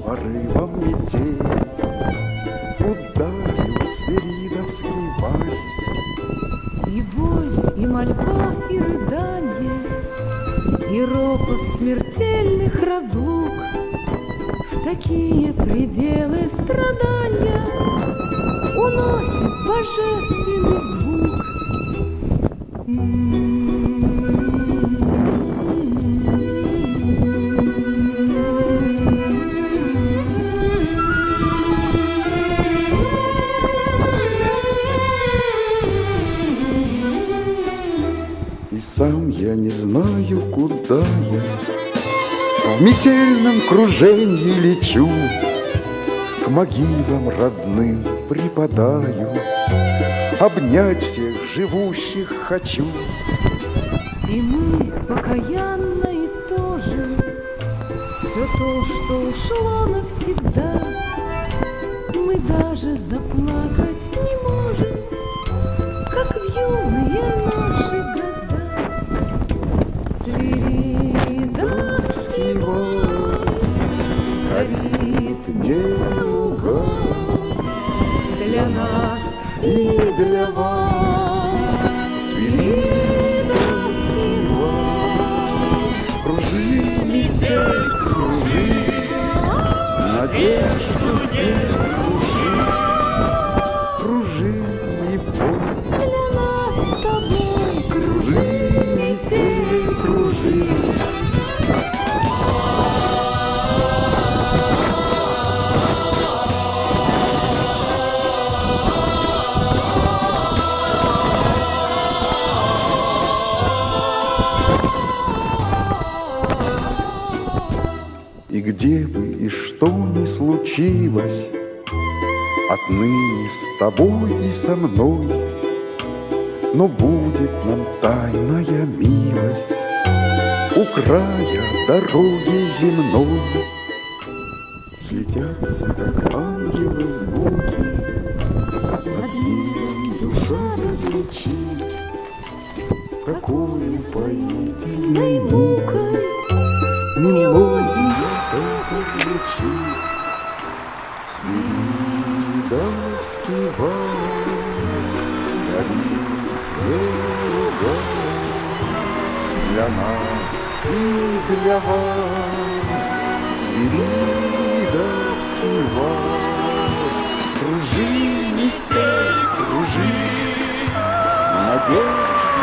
порывом метели ударил свиридовский вальс. И боль, и мольба, и рыданье, и ропот смертельных разлук, в такие пределы страдания уносит божественный звук. И сам я не знаю, куда я в метельном круженье лечу, к могилам родным припадаю, обнять всех живущих хочу. И мы покаянно и тоже все то, что ушло навсегда, мы даже заплакать не можем, как в юные наши года. Свиридовский вальс Горит, не угас для нас и для вас. Свиридовский вальс. Кружи, метель, кружи, надежду не кружи, кружи и боль. для нас с тобой. Кружи, метель, кружи. И где бы и что ни случилось, отныне с тобой и со мной, но будет нам тайная милость у края дороги земной. Слетятся, как ангелы, звуки, над миром душа различит, с какой упоительной мукой мелодия эта звучит. Свиридовский вальс горит, не угас для нас и для вас. Свиридовский вальс. Кружи, метель, кружи, надежда